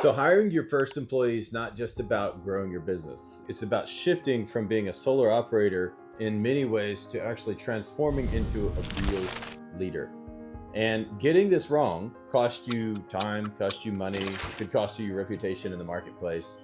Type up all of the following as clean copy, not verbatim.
So hiring your first employee is not just about growing your business. It's about shifting from being a solo operator in many ways to actually transforming into a real leader. And getting this wrong cost you time, cost you money, could cost you your reputation in the marketplace.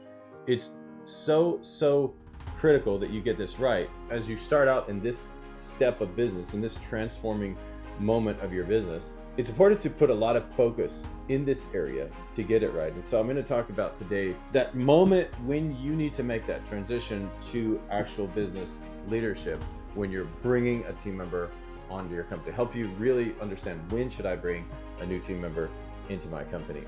It's so critical that you get this right as you start out in this step of business, in this transforming moment of your business. It's important to put a lot of focus in this area to get it right. And so I'm going to talk about today that moment when you need to make that transition to actual business leadership, when you're bringing a team member onto your company, help you really understand when should I bring a new team member into my company,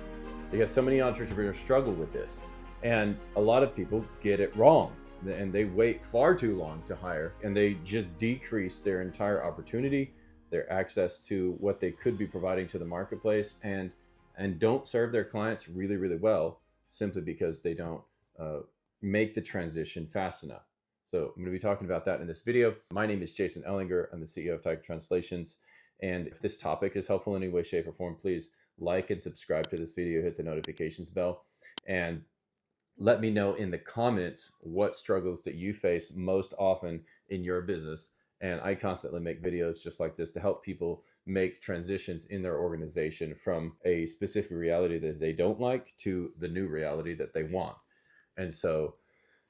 because so many entrepreneurs struggle with this and a lot of people get it wrong and they wait far too long to hire and they just decrease their entire opportunity, their access to what they could be providing to the marketplace, and don't serve their clients really well simply because they don't make the transition fast enough. So I'm going to be talking about that in this video. My name is Jason Ellinger. I'm the CEO of Tiger Translations. And if this topic is helpful in any way, shape, or form, please like and subscribe to this video, hit the notifications bell, and let me know in the comments what struggles that you face most often in your business. And I constantly make videos just like this to help people make transitions in their organization from a specific reality that they don't like to the new reality that they want. And so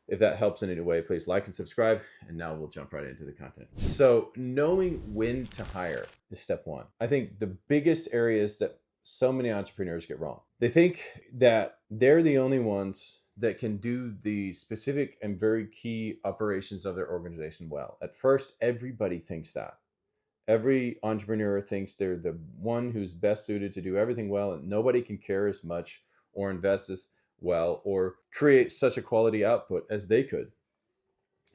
if that helps in any way, please like and subscribe. And now we'll jump right into the content. So knowing when to hire is step one. I think the biggest areas that so many entrepreneurs get wrong. They think that they're the only ones that can do the specific and very key operations of their organization well. At first, everybody thinks that. Every entrepreneur thinks they're the one who's best suited to do everything well, and nobody can care as much or invest as well or create such a quality output as they could.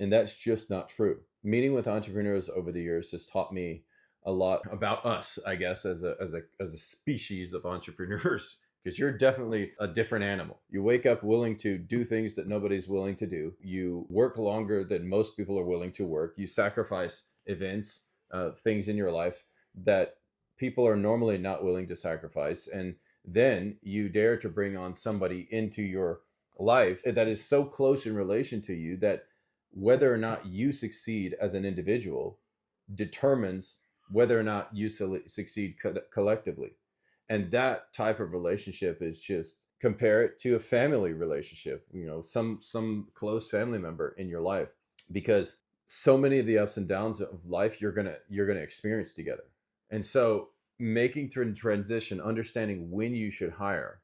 And that's just not true. Meeting with entrepreneurs over the years has taught me a lot about us, I guess, as a species of entrepreneurs, because you're definitely a different animal. You wake up willing to do things that nobody's willing to do. You work longer than most people are willing to work. You sacrifice events, things in your life that people are normally not willing to sacrifice. And then you dare to bring on somebody into your life that is so close in relation to you that whether or not you succeed as an individual determines whether or not you succeed collectively. And that type of relationship is just, compare it to a family relationship, some close family member in your life, because so many of the ups and downs of life you're going to experience together. And so making transition, understanding when you should hire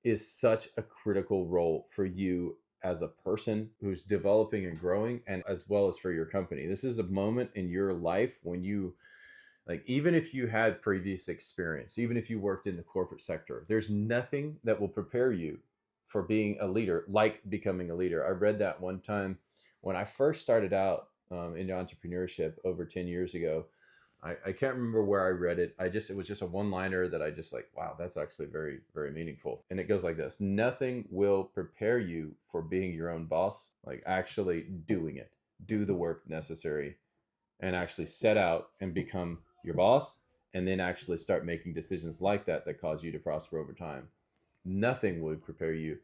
is such a critical role for you as a person who's developing and growing, and as well as for your company. This is a moment in your life when you, like, even if you had previous experience, even if you worked in the corporate sector, there's nothing that will prepare you for being a leader like becoming a leader. I read that one time when I first started out in entrepreneurship over 10 years ago. I can't remember where I read it. It was just a one-liner that I just like, wow, that's actually very, very meaningful. And it goes like this: nothing will prepare you for being your own boss like actually doing it. Do the work necessary and actually set out and become your boss, and then actually start making decisions like that cause you to prosper over time. Nothing would prepare you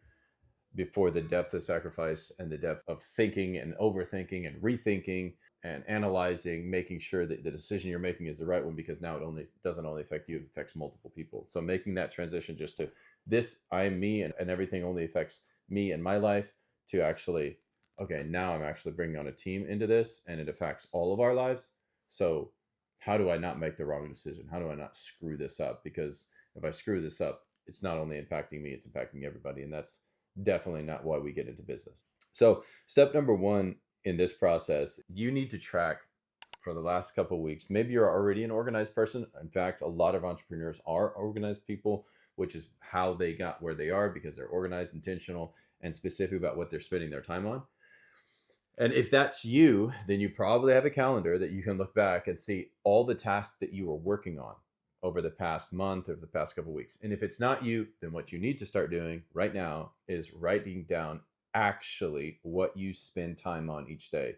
before the depth of sacrifice and the depth of thinking and overthinking and rethinking and analyzing, making sure that the decision you're making is the right one, because now it doesn't only affect you, it affects multiple people. So making that transition just to this, I am me, and everything only affects me and my life, to actually, okay, now I'm actually bringing on a team into this and it affects all of our lives. So how do I not make the wrong decision? How do I not screw this up? Because if I screw this up, it's not only impacting me, it's impacting everybody. And that's definitely not why we get into business. So step number one in this process, you need to track for the last couple of weeks. Maybe you're already an organized person. In fact, a lot of entrepreneurs are organized people, which is how they got where they are, because they're organized, intentional, and specific about what they're spending their time on. And if that's you, then you probably have a calendar that you can look back and see all the tasks that you were working on over the past month or the past couple of weeks. And if it's not you, then what you need to start doing right now is writing down actually what you spend time on each day.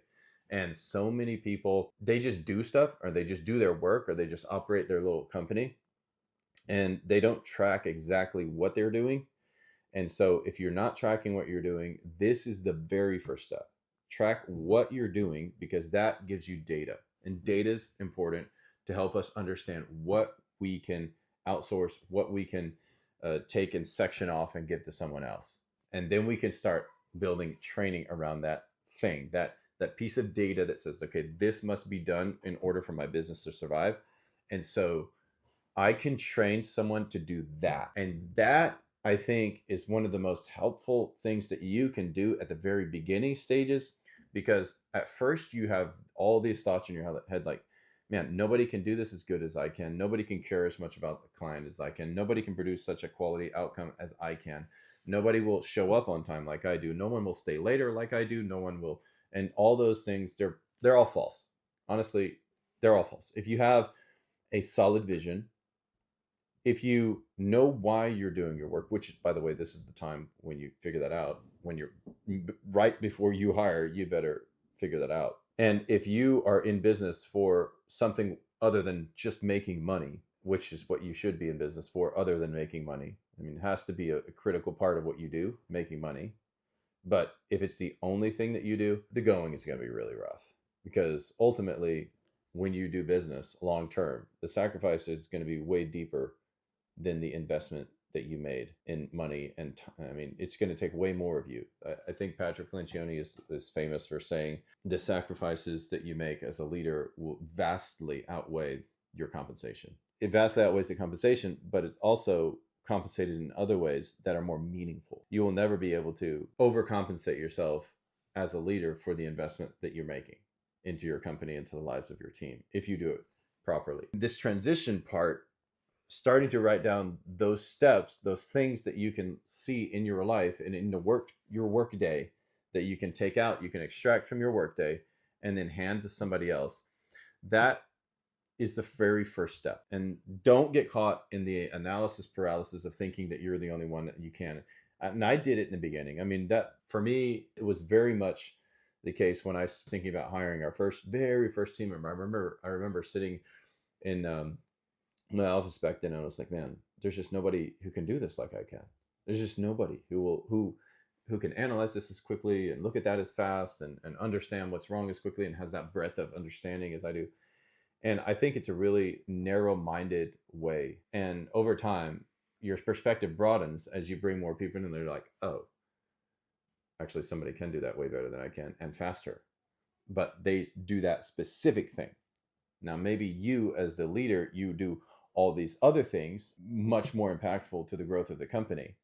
And so many people, they just do stuff, or they just do their work, or they just operate their little company, and they don't track exactly what they're doing. And so if you're not tracking what you're doing, this is the very first step. Track what you're doing, because that gives you data. And data is important to help us understand what we can outsource, what we can take and section off and give to someone else. And then we can start building training around that thing, that piece of data that says, okay, this must be done in order for my business to survive. And so I can train someone to do that. And that, I think, is one of the most helpful things that you can do at the very beginning stages, because at first you have all these thoughts in your head like, man, nobody can do this as good as I can. Nobody can care as much about the client as I can. Nobody can produce such a quality outcome as I can. Nobody will show up on time like I do. No one will stay later like I do. No one will. And all those things, they're all false. Honestly, they're all false. If you have a solid vision, if you know why you're doing your work, which, by the way, this is the time when you figure that out. When you're right before you hire, you better figure that out. And if you are in business for something other than just making money, which is what you should be in business for, other than making money, I mean, it has to be a critical part of what you do, making money. But if it's the only thing that you do, the going is going to be really rough, because ultimately, when you do business long term, the sacrifice is going to be way deeper than the investment that you made in money and time. I mean, it's going to take way more of you. I think Patrick Lencioni is famous for saying the sacrifices that you make as a leader will vastly outweigh your compensation. It vastly outweighs the compensation, but it's also compensated in other ways that are more meaningful. You will never be able to overcompensate yourself as a leader for the investment that you're making into your company, into the lives of your team, if you do it properly. This transition part, starting to write down those steps, those things that you can see in your life and in your work day that you can take out, you can extract from your work day and then hand to somebody else. That is the very first step. And don't get caught in the analysis paralysis of thinking that you're the only one that you can. And I did it in the beginning. I mean, that for me, it was very much the case when I was thinking about hiring our very first team member. I remember sitting in my office back then, and I was like, man, there's just nobody who can do this like I can. There's just nobody who can analyze this as quickly and look at that as fast and understand what's wrong as quickly and has that breadth of understanding as I do. And I think it's a really narrow-minded way. And over time, your perspective broadens as you bring more people in, and they're like, oh, actually somebody can do that way better than I can and faster. But they do that specific thing. Now, maybe you as the leader, you do all these other things much more impactful to the growth of the company.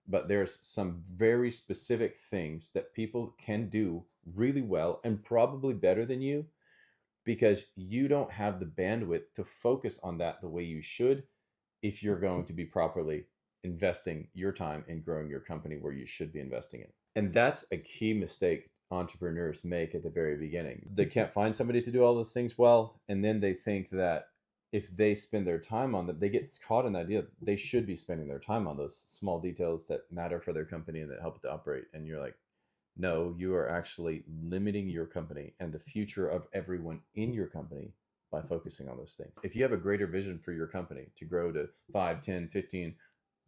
But there's some very specific things that people can do really well and probably better than you, because you don't have the bandwidth to focus on that the way you should if you're going to be properly investing your time in growing your company where you should be investing it. And that's a key mistake entrepreneurs make at the very beginning. They can't find somebody to do all those things well, and then they think that if they spend their time on them, they get caught in the idea that they should be spending their time on those small details that matter for their company and that help it to operate. And you're like, no, you are actually limiting your company and the future of everyone in your company by focusing on those things. If you have a greater vision for your company to grow to 5, 10, 15,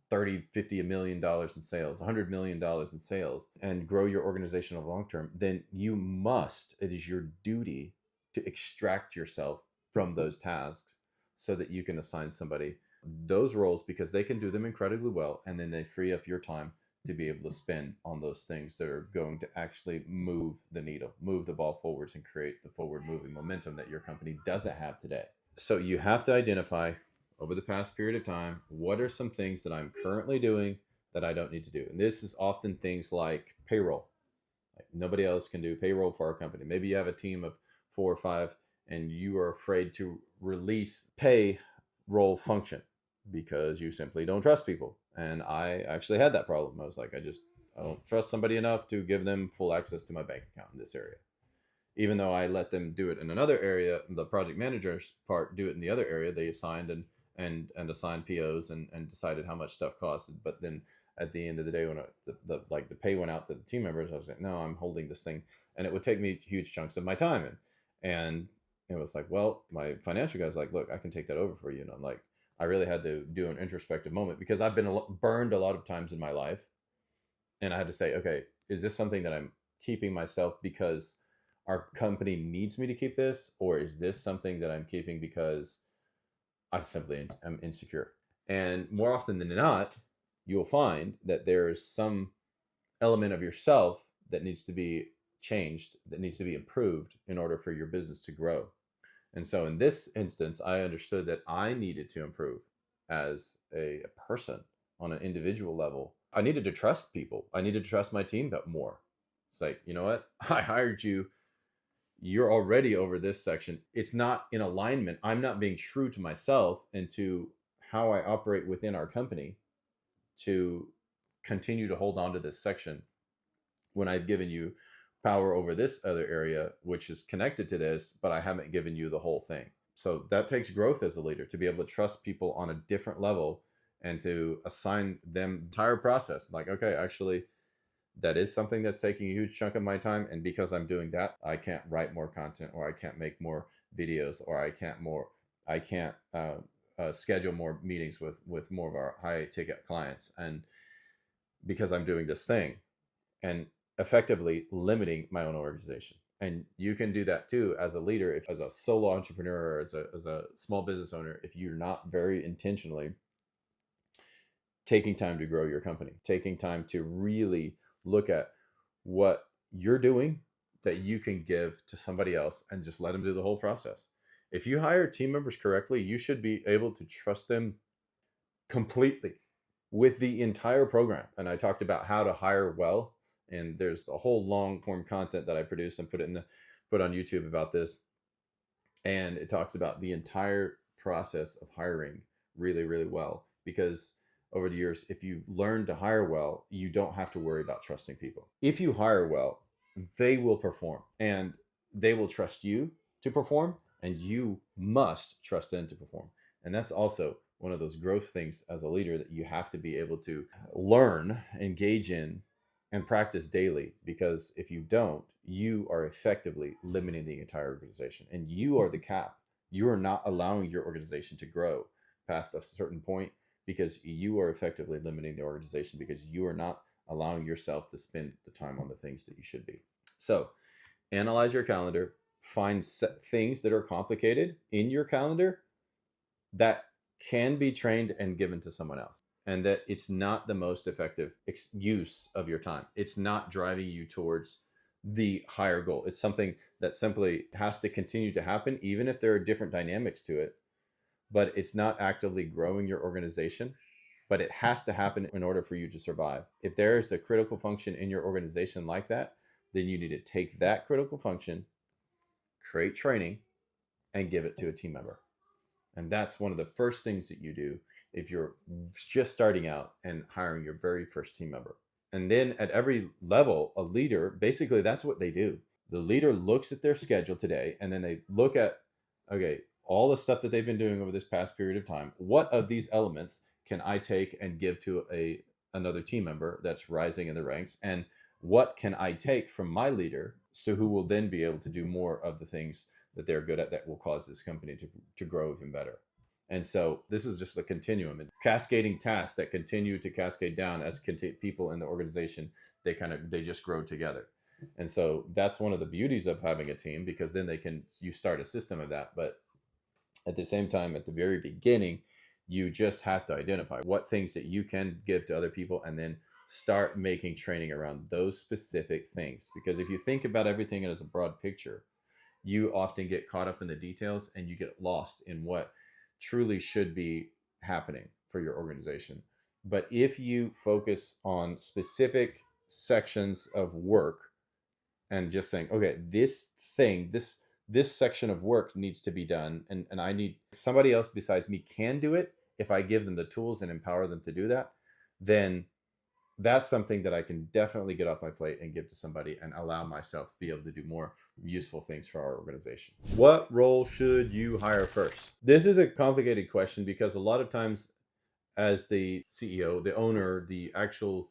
30, 50, $1 million in sales, $100 million in sales, and grow your organization over long term, then it is your duty to extract yourself from those tasks so that you can assign somebody those roles, because they can do them incredibly well, and then they free up your time to be able to spend on those things that are going to actually move the needle, move the ball forwards, and create the forward moving momentum that your company doesn't have today. So you have to identify over the past period of time, what are some things that I'm currently doing that I don't need to do? And this is often things like payroll. Like, nobody else can do payroll for our company. Maybe you have a team of 4 or 5 and you are afraid to release payroll function because you simply don't trust people. And I actually had that problem. I was like, I don't trust somebody enough to give them full access to my bank account in this area. Even though I let them do it in another area, the project manager's part do it in the other area, they assigned and assigned POs and decided how much stuff costed. But then at the end of the day, when the pay went out to the team members, I was like, no, I'm holding this thing, and it would take me huge chunks of my time. And it was like, well, my financial guy's like, look, I can take that over for you. And I'm like, I really had to do an introspective moment, because I've been burned a lot of times in my life And I had to say, okay, is this something that I'm keeping myself because our company needs me to keep this? Or is this something that I'm keeping because I simply am insecure? And more often than not, you'll find that there is some element of yourself that needs to be changed, that needs to be improved in order for your business to grow. And so in this instance, I understood that I needed to improve as a person on an individual level. I needed to trust people. I needed to trust my team more. It's like, you know what? I hired you. You're already over this section. It's not in alignment. I'm not being true to myself and to how I operate within our company to continue to hold on to this section when I've given you power over this other area, which is connected to this, but I haven't given you the whole thing. So that takes growth as a leader to be able to trust people on a different level and to assign them the entire process. Like, okay, actually, that is something that's taking a huge chunk of my time. And because I'm doing that, I can't write more content, or I can't make more videos, or I can't schedule more meetings with more of our high ticket clients. And because I'm doing this thing, and effectively limiting my own organization. And you can do that too as a leader, if as a solo entrepreneur, or as a small business owner, if you're not very intentionally taking time to grow your company, taking time to really look at what you're doing that you can give to somebody else and just let them do the whole process. If you hire team members correctly, you should be able to trust them completely with the entire program. And I talked about how to hire well, and there's a whole long form content that I produce and put on YouTube about this. And it talks about the entire process of hiring really, really well, because over the years, if you learn to hire well, you don't have to worry about trusting people. If you hire well, they will perform, and they will trust you to perform, and you must trust them to perform. And that's also one of those growth things as a leader that you have to be able to learn, engage in, and practice daily. Because if you don't, you are effectively limiting the entire organization, and you are the cap. You are not allowing your organization to grow past a certain point, because you are effectively limiting the organization, because you are not allowing yourself to spend the time on the things that you should be. So analyze your calendar, find things that are complicated in your calendar that can be trained and given to someone else, and that it's not the most effective use of your time. It's not driving you towards the higher goal. It's something that simply has to continue to happen, even if there are different dynamics to it, but it's not actively growing your organization. But it has to happen in order for you to survive. If there is a critical function in your organization like that, then you need to take that critical function, create training, and give it to a team member. And that's one of the first things that you do if you're just starting out and hiring your very first team member. And then at every level, a leader, basically that's what they do. The leader looks at their schedule today, and then they look at, okay, all the stuff that they've been doing over this past period of time. What of these elements can I take and give to another team member that's rising in the ranks? And what can I take from my leader, so who will then be able to do more of the things that they're good at, that will cause this company to grow even better? And so this is just a continuum, and cascading tasks that continue to cascade down as people in the organization, they just grow together. And so that's one of the beauties of having a team, because then you start a system of that. But at the same time, at the very beginning, you just have to identify what things that you can give to other people, and then start making training around those specific things. Because if you think about everything as a broad picture, you often get caught up in the details, and you get lost in what truly should be happening for your organization. But if you focus on specific sections of work, and just saying, okay, this section of work needs to be done, and I need somebody else besides me can do it. If I give them the tools and empower them to do that, then that's something that I can definitely get off my plate and give to somebody, and allow myself to be able to do more useful things for our organization. What role should you hire first? This is a complicated question, because a lot of times, as the CEO, the owner, the actual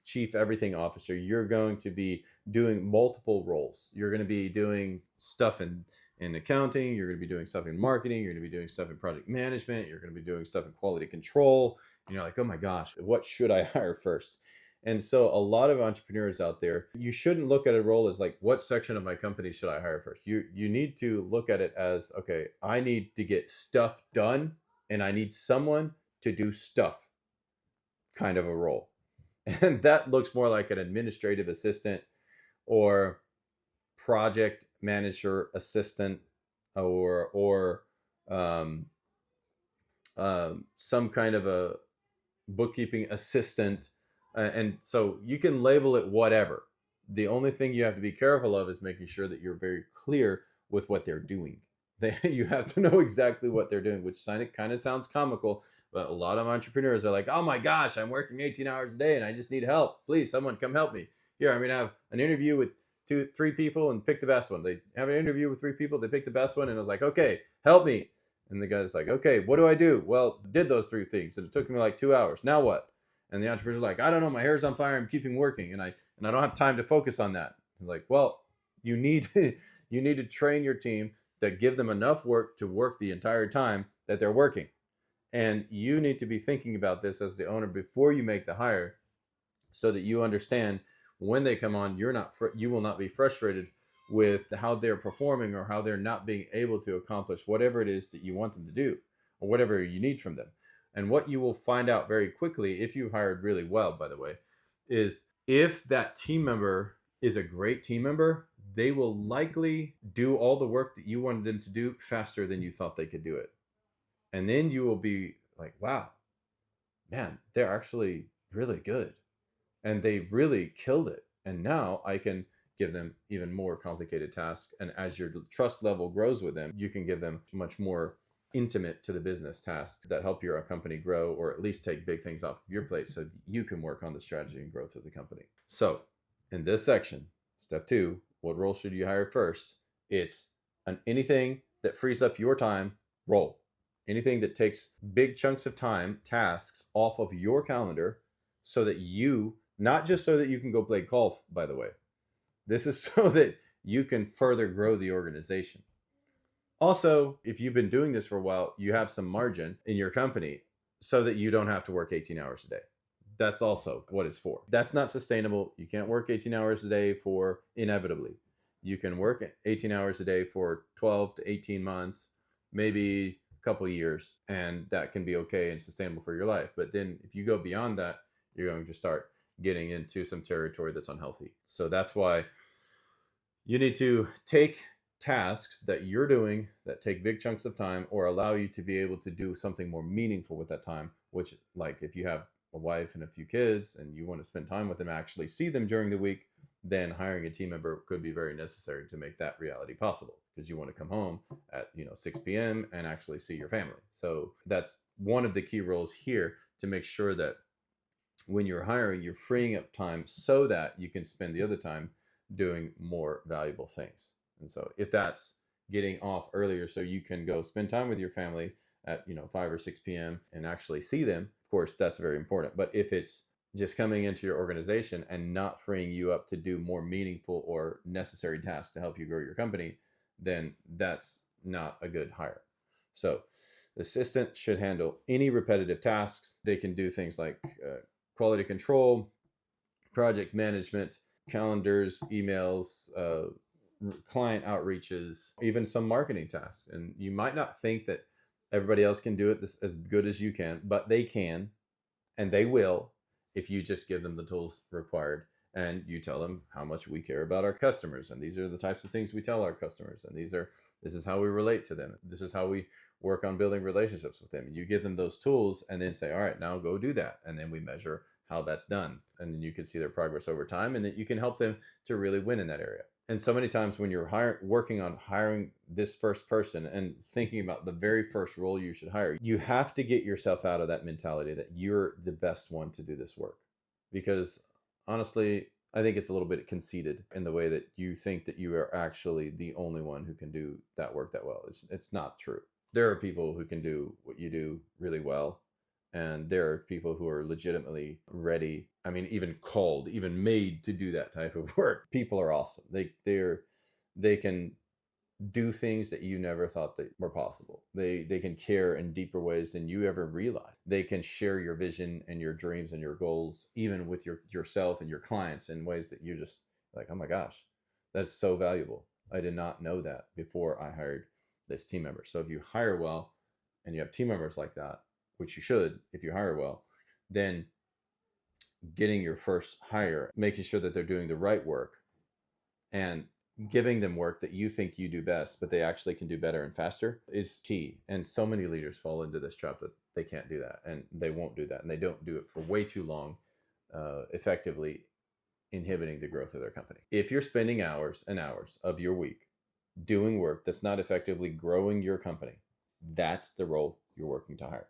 chief everything officer, you're going to be doing multiple roles. You're going to be doing stuff in accounting, you're going to be doing stuff in marketing, you're going to be doing stuff in project management, you're going to be doing stuff in quality control. And you're like, oh my gosh, what should I hire first? And so a lot of entrepreneurs out there, you shouldn't look at a role as like, what section of my company should I hire first? You need to look at it as, okay, I need to get stuff done and I need someone to do stuff, kind of a role. And that looks more like an administrative assistant or project manager assistant, or um, some kind of a bookkeeping assistant. And so you can label it whatever. The only thing you have to be careful of is making sure that you're very clear with what they're doing. You have to know exactly what they're doing, which kind of sounds comical, but a lot of entrepreneurs are like, oh my gosh, I'm working 18 hours a day and I just need help. Please, someone come help me. Here, I'm going to have an interview with three people and pick the best one. They have an interview with three people, they pick the best one, and I was like, okay, help me. And the guy's like, okay, what do I do? Well, did those three things, and it took me like 2 hours. Now what? And the entrepreneur's like, I don't know, my hair's on fire, I'm keeping working, and I don't have time to focus on that. I'm like, well, you need you need to train your team to give them enough work to work the entire time that they're working. And you need to be thinking about this as the owner before you make the hire, so that you understand when they come on, you will not be frustrated with how they're performing or how they're not being able to accomplish whatever it is that you want them to do or whatever you need from them. And what you will find out very quickly, if you hired really well, by the way, is if that team member is a great team member, they will likely do all the work that you wanted them to do faster than you thought they could do it. And then you will be like, wow, man, they're actually really good. And they really killed it. And now I can give them even more complicated tasks. And as your trust level grows with them, you can give them much more intimate to the business tasks that help your company grow, or at least take big things off of your plate so you can work on the strategy and growth of the company. So in this section, step 2, what role should you hire first? It's anything that frees up your time role. Anything that takes big chunks of time, tasks off of your calendar, so that you, not just so that you can go play golf, by the way, this is so that you can further grow the organization. Also, if you've been doing this for a while, you have some margin in your company so that you don't have to work 18 hours a day. That's also what it's for. That's not sustainable. You can't work 18 hours a day for inevitably. You can work 18 hours a day for 12 to 18 months, maybe a couple of years, and that can be okay and sustainable for your life. But then if you go beyond that, you're going to start getting into some territory that's unhealthy. So that's why you need to take tasks that you're doing that take big chunks of time or allow you to be able to do something more meaningful with that time, which, like, if you have a wife and a few kids and you want to spend time with them, actually see them during the week, then hiring a team member could be very necessary to make that reality possible, because you want to come home at 6 p.m. and actually see your family. So that's one of the key roles here, to make sure that when you're hiring, you're freeing up time so that you can spend the other time doing more valuable things. And so if that's getting off earlier so you can go spend time with your family at 5 or 6 p.m. and actually see them, of course, that's very important. But if it's just coming into your organization and not freeing you up to do more meaningful or necessary tasks to help you grow your company, then that's not a good hire. So the assistant should handle any repetitive tasks. They can do things like quality control, project management, calendars, emails, client outreaches, even some marketing tasks. And you might not think that everybody else can do it as good as you can, but they can, and they will, if you just give them the tools required and you tell them how much we care about our customers. And these are the types of things we tell our customers. And this is how we relate to them. This is how we work on building relationships with them. You give them those tools and then say, all right, now go do that. And then we measure how that's done. And then you can see their progress over time, and then you can help them to really win in that area. And so many times when you're working on hiring this first person and thinking about the very first role you should hire, you have to get yourself out of that mentality that you're the best one to do this work. Because honestly, I think it's a little bit conceited in the way that you think that you are actually the only one who can do that work that well. It's not true. There are people who can do what you do really well. And there are people who are legitimately ready. I mean, even called, even made to do that type of work. People are awesome. They can do things that you never thought that were possible. They can care in deeper ways than you ever realized. They can share your vision and your dreams and your goals, even with yourself and your clients, in ways that you just like, oh my gosh, that's so valuable. I did not know that before I hired this team member. So if you hire well and you have team members like that, which you should if you hire well, then getting your first hire, making sure that they're doing the right work, and giving them work that you think you do best, but they actually can do better and faster, is key. And so many leaders fall into this trap that they can't do that, and they won't do that, and they don't do it for way too long, effectively inhibiting the growth of their company. If you're spending hours and hours of your week doing work that's not effectively growing your company, that's the role you're working to hire.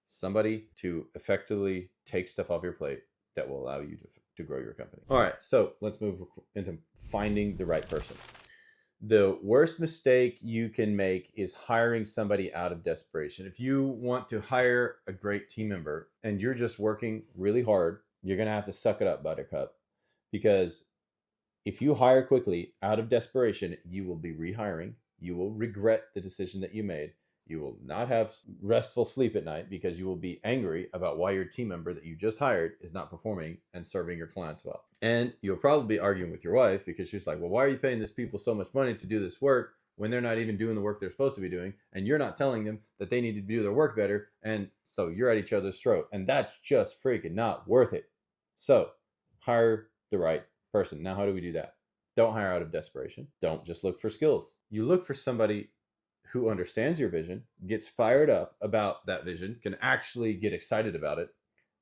Somebody to effectively take stuff off your plate that will allow you to grow your company. All right, so let's move into finding the right person. The worst mistake you can make is hiring somebody out of desperation. If you want to hire a great team member and you're just working really hard, you're going to have to suck it up, buttercup, because if you hire quickly out of desperation, you will be rehiring. You will regret the decision that you made. You will not have restful sleep at night because you will be angry about why your team member that you just hired is not performing and serving your clients well. And you'll probably be arguing with your wife because she's like, well, why are you paying these people so much money to do this work when they're not even doing the work they're supposed to be doing? And you're not telling them that they need to do their work better. And so you're at each other's throat. And that's just freaking not worth it. So hire the right person. Now, how do we do that? Don't hire out of desperation. Don't just look for skills. You look for somebody who understands your vision, gets fired up about that vision, can actually get excited about it,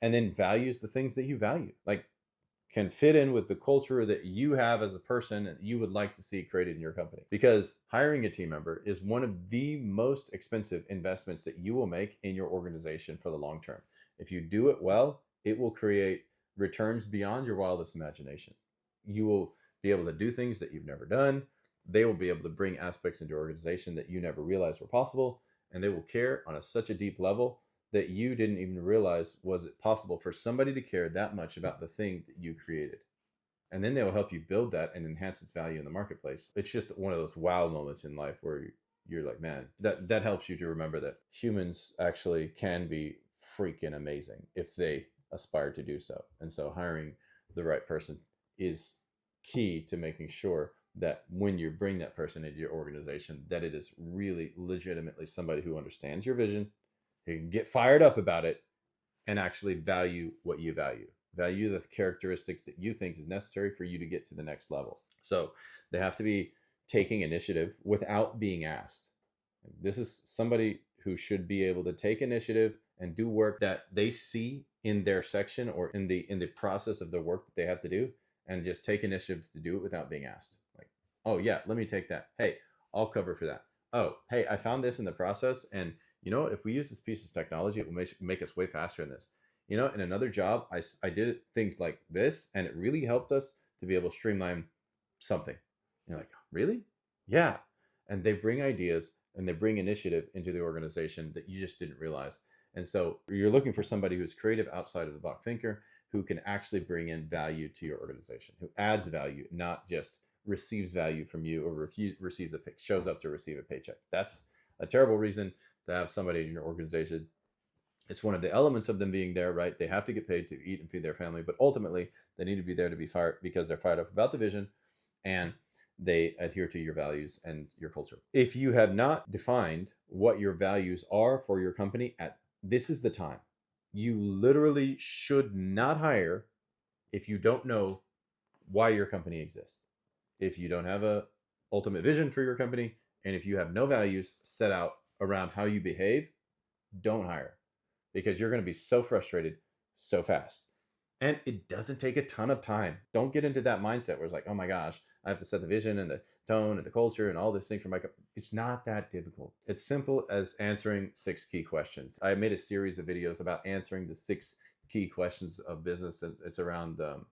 and then values the things that you value, like can fit in with the culture that you have as a person and you would like to see created in your company. Because hiring a team member is one of the most expensive investments that you will make in your organization for the long term. If you do it well, it will create returns beyond your wildest imagination. You will be able to do things that you've never done. They will be able to bring aspects into your organization that you never realized were possible, and they will care on such a deep level that you didn't even realize was it possible for somebody to care that much about the thing that you created. And then they will help you build that and enhance its value in the marketplace. It's just one of those wow moments in life where you're like, man, that helps you to remember that humans actually can be freaking amazing if they aspire to do so. And so hiring the right person is key to making sure that when you bring that person into your organization, that it is really legitimately somebody who understands your vision, who can get fired up about it, and actually value what you value. Value the characteristics that you think is necessary for you to get to the next level. So they have to be taking initiative without being asked. This is somebody who should be able to take initiative and do work that they see in their section or in the process of the work that they have to do, and just take initiatives to do it without being asked. Like, oh yeah, let me take that. Hey, I'll cover for that. Oh, hey, I found this in the process, and you know what? If we use this piece of technology, it will make us way faster in this. You know, in another job, I did things like this, and it really helped us to be able to streamline something. And you're like, really? Yeah. And they bring ideas and they bring initiative into the organization that you just didn't realize. And so you're looking for somebody who's creative, outside of the box thinker, who can actually bring in value to your organization, who adds value, not just receives value from you or shows up to receive a paycheck. That's a terrible reason to have somebody in your organization. It's one of the elements of them being there, right? They have to get paid to eat and feed their family, but ultimately they need to be there to be fired because they're fired up about the vision and they adhere to your values and your culture. If you have not defined what your values are for your company, this is the time. You literally should not hire if you don't know why your company exists. If you don't have a ultimate vision for your company, and if you have no values set out around how you behave, don't hire, because you're going to be so frustrated so fast. And it doesn't take a ton of time. Don't get into that mindset where it's like, oh my gosh, I have to set the vision and the tone and the culture and all this thing for my company. It's not that difficult. It's simple as answering 6 key questions. I made a series of videos about answering the 6 key questions of business. It's around the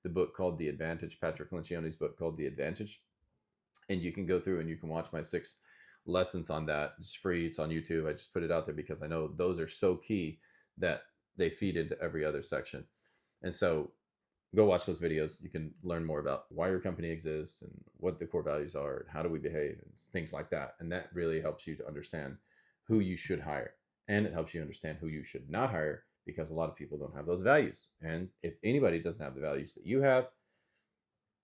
book called The Advantage, Patrick Lencioni's book called The Advantage. And you can go through and you can watch my 6 lessons on that. It's free. It's on YouTube. I just put it out there because I know those are so key that they feed into every other section. And so Go watch those videos. You can learn more about why your company exists and what the core values are and how do we behave and things like that. And that really helps you to understand who you should hire. And it helps you understand who you should not hire, because a lot of people don't have those values. And if anybody doesn't have the values that you have,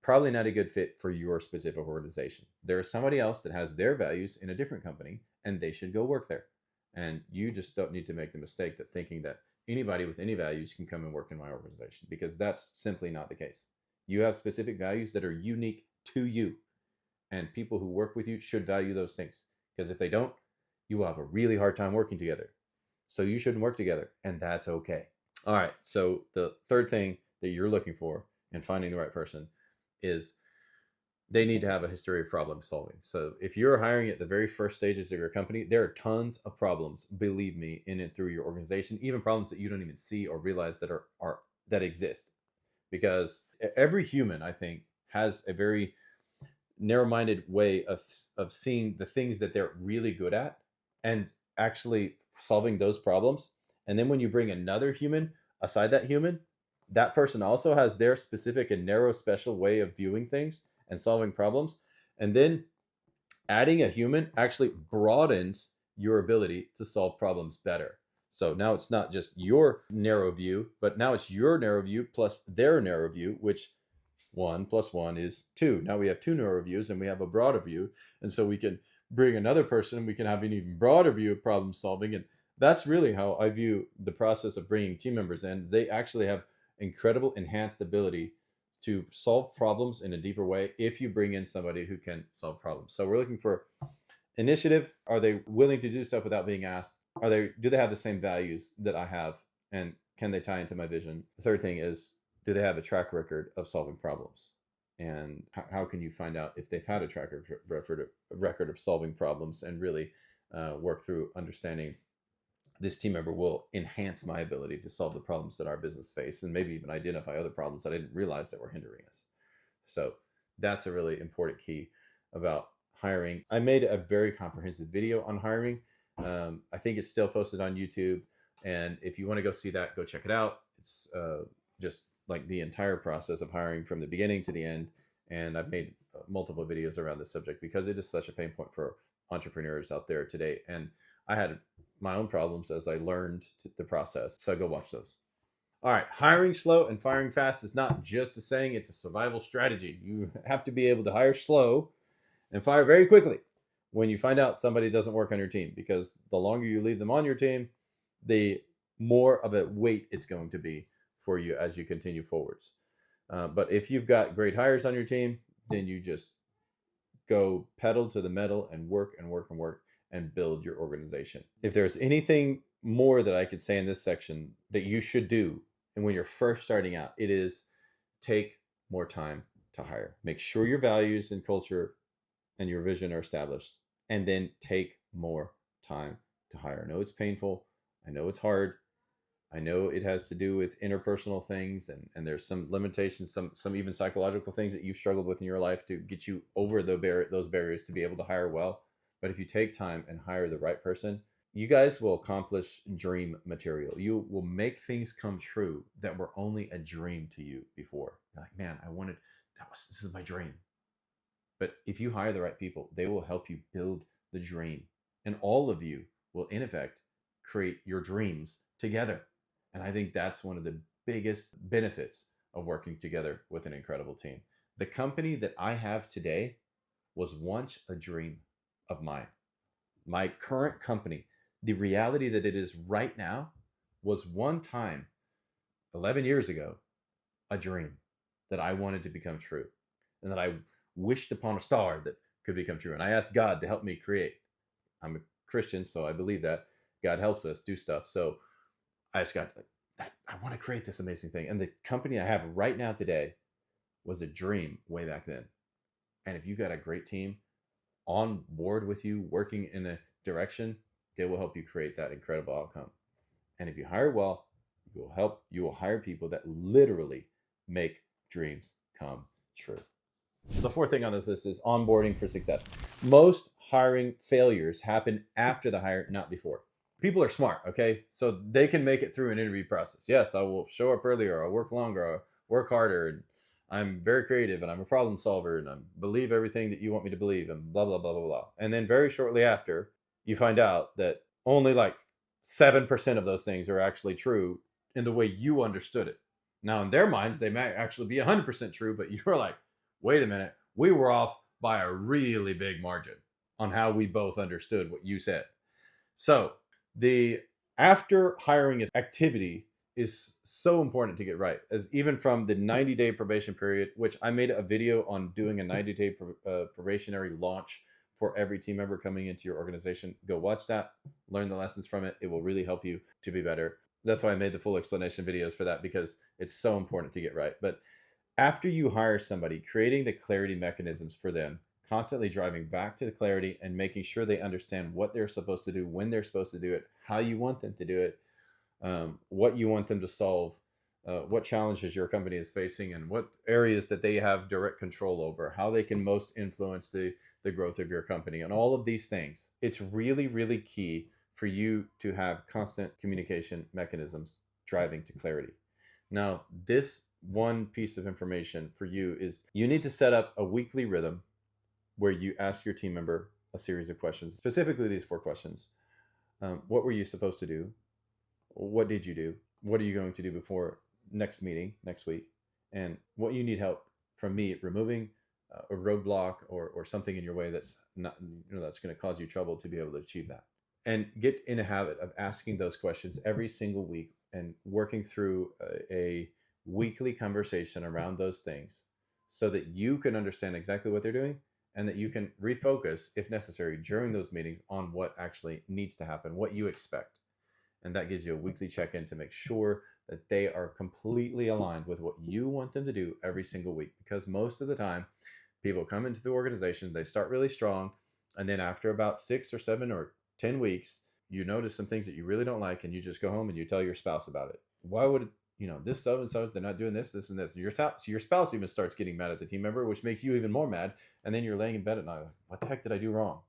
probably not a good fit for your specific organization. There is somebody else that has their values in a different company and they should go work there. And you just don't need to make the mistake that thinking that anybody with any values can come and work in my organization, because that's simply not the case. You have specific values that are unique to you, and people who work with you should value those things, because if they don't, you will have a really hard time working together. So you shouldn't work together, and that's okay. All right. So the third thing that you're looking for in finding the right person is they need to have a history of problem solving. So if you're hiring at the very first stages of your company, there are tons of problems, believe me, in and through your organization, even problems that you don't even see or realize that are that exist. Because every human, I think, has a very narrow-minded way of seeing the things that they're really good at and actually solving those problems. And then when you bring another human aside that human, that person also has their specific and narrow special way of viewing things and solving problems. And then adding a human actually broadens your ability to solve problems better. So now it's not just your narrow view, but now it's your narrow view plus their narrow view, which 1 + 1 is 2. Now we have 2 narrow views and we have a broader view. And so we can bring another person and we can have an even broader view of problem solving. And that's really how I view the process of bringing team members in. They actually have incredible enhanced ability to solve problems in a deeper way if you bring in somebody who can solve problems. So we're looking for initiative. Are they willing to do stuff without being asked? Do they have the same values that I have? And can they tie into my vision? The third thing is, do they have a track record of solving problems? And how can you find out if they've had a track record of solving problems and really work through understanding this team member will enhance my ability to solve the problems that our business face, and maybe even identify other problems that I didn't realize that were hindering us. So that's a really important key about hiring. I made a very comprehensive video on hiring. I think it's still posted on YouTube. And if you want to go see that, go check it out. It's just like the entire process of hiring from the beginning to the end. And I've made multiple videos around this subject because it is such a pain point for entrepreneurs out there today. And I had my own problems as I learned the process. So go watch those. All right. Hiring slow and firing fast is not just a saying, it's a survival strategy. You have to be able to hire slow and fire very quickly when you find out somebody doesn't work on your team, because the longer you leave them on your team, the more of a weight it's going to be for you as you continue forwards. But if you've got great hires on your team, then you just go pedal to the metal and work and work and work and build your organization. If there's anything more that I could say in this section that you should do, and when you're first starting out, it is take more time to hire. Make sure your values and culture and your vision are established, and then take more time to hire. I know it's painful. I know it's hard. I know it has to do with interpersonal things, and there's some limitations, some even psychological things that you've struggled with in your life to get you over those barriers to be able to hire well. But if you take time and hire the right person, you guys will accomplish dream material. You will make things come true that were only a dream to you before. You're like, man, this is my dream. But if you hire the right people, they will help you build the dream. And all of you will, in effect, create your dreams together. And I think that's one of the biggest benefits of working together with an incredible team. The company that I have today was once a dream of mine. My current company, the reality that it is right now, was one time, 11 years ago, a dream that I wanted to become true, and that I wished upon a star that could become true. And I asked God to help me create. I'm a Christian, so I believe that God helps us do stuff. So I just got that. I want to create this amazing thing. And the company I have right now today was a dream way back then. And if you got a great team on board with you, working in a direction, they will help you create that incredible outcome. And if you hire well, you will hire people that literally make dreams come true. The fourth thing on this list is onboarding for success. Most hiring failures happen after the hire, not before. People are smart, okay? So they can make it through an interview process. Yes, I will show up earlier, I'll work longer, I'll work harder, and I'm very creative, and I'm a problem solver, and I believe everything that you want me to believe, and blah, blah, blah, blah, blah. And then very shortly after, you find out that only like 7% of those things are actually true in the way you understood it. Now, in their minds, they might actually be 100% true, but you're like, wait a minute, we were off by a really big margin on how we both understood what you said. So the after hiring activity is so important to get right, as even from the 90-day probation period, which I made a video on doing a 90-day probationary launch for every team member coming into your organization. Go watch that, learn the lessons from it. It will really help you to be better. That's why I made the full explanation videos for that, because it's so important to get right. But after you hire somebody, creating the clarity mechanisms for them, constantly driving back to the clarity and making sure they understand what they're supposed to do, when they're supposed to do it, how you want them to do it, what you want them to solve, what challenges your company is facing, and what areas that they have direct control over, how they can most influence the growth of your company, and all of these things. It's really, really key for you to have constant communication mechanisms driving to clarity. Now, this one piece of information for you is you need to set up a weekly rhythm where you ask your team member a series of questions, specifically these 4 questions. What were you supposed to do? What did you do? What are you going to do before next meeting next week? And what you need help from me removing a roadblock or something in your way that's not, that's going to cause you trouble to be able to achieve that. And get in a habit of asking those questions every single week and working through a weekly conversation around those things so that you can understand exactly what they're doing, and that you can refocus, if necessary, during those meetings on what actually needs to happen, what you expect. And that gives you a weekly check-in to make sure that they are completely aligned with what you want them to do every single week. Because most of the time, people come into the organization, they start really strong, and then after about 6 or 7 or 10 weeks, you notice some things that you really don't like, and you just go home and you tell your spouse about it. Why would this so-and-so, they're not doing this and this. Your spouse even starts getting mad at the team member, which makes you even more mad. And then you're laying in bed at night like, what the heck did I do wrong?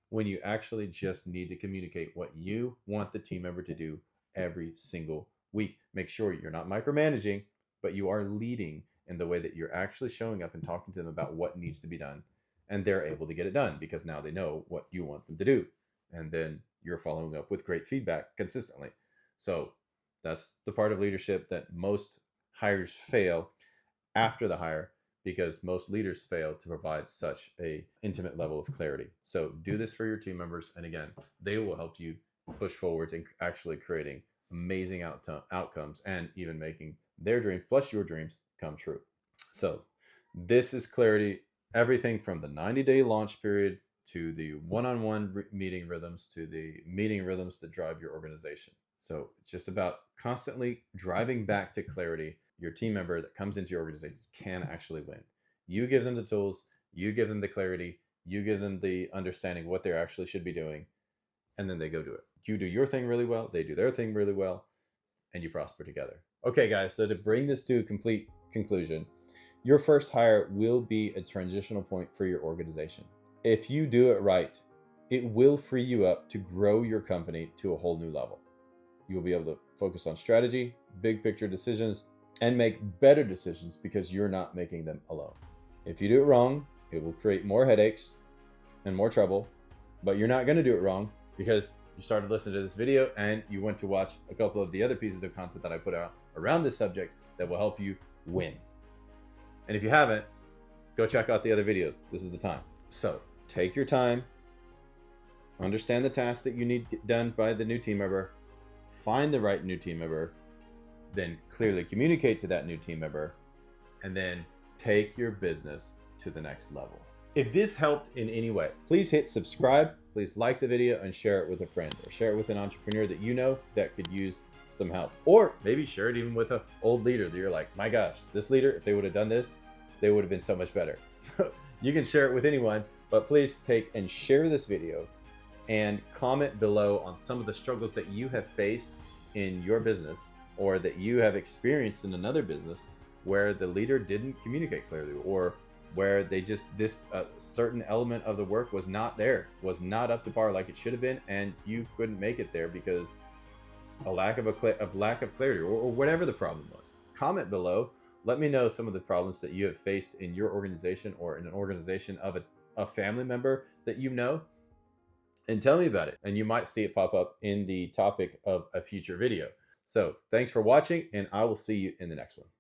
When you actually just need to communicate what you want the team member to do every single week. Make sure you're not micromanaging, but you are leading in the way that you're actually showing up and talking to them about what needs to be done. And they're able to get it done because now they know what you want them to do. And then you're following up with great feedback consistently. So that's the part of leadership that most hires fail after the hire, because most leaders fail to provide such a intimate level of clarity. So do this for your team members. And again, they will help you push forwards and actually creating amazing outcomes and even making their dreams plus your dreams come true. So this is clarity, everything from the 90-day launch period to the one-on-one meeting rhythms to the meeting rhythms that drive your organization. So it's just about constantly driving back to clarity. Your team member that comes into your organization can actually win. You give them the tools, you give them the clarity, you give them the understanding what they actually should be doing, and then they go do it. You do your thing really well, they do their thing really well, and you prosper together. Okay, guys, so to bring this to a complete conclusion, your first hire will be a transitional point for your organization. If you do it right, it will free you up to grow your company to a whole new level. You will be able to focus on strategy, big picture decisions, and make better decisions because you're not making them alone. If you do it wrong, it will create more headaches and more trouble, but you're not going to do it wrong because you started listening to this video and you went to watch a couple of the other pieces of content that I put out around this subject that will help you win. And if you haven't, go check out the other videos. This is the time. So take your time, understand the tasks that you need done by the new team member, find the right new team member, then clearly communicate to that new team member, and then take your business to the next level. If this helped in any way, please hit subscribe, please like the video and share it with a friend, or share it with an entrepreneur that you know that could use some help. Or maybe share it even with an old leader that you're like, my gosh, this leader, if they would have done this, they would have been so much better. So you can share it with anyone, but please take and share this video and comment below on some of the struggles that you have faced in your business or that you have experienced in another business where the leader didn't communicate clearly, or where they just, this certain element of the work was not there, was not up to par like it should have been, and you couldn't make it there because a lack of clarity or whatever the problem was. Comment below. Let me know some of the problems that you have faced in your organization or in an organization of a family member that you know, and tell me about it. And you might see it pop up in the topic of a future video. So thanks for watching, and I will see you in the next one.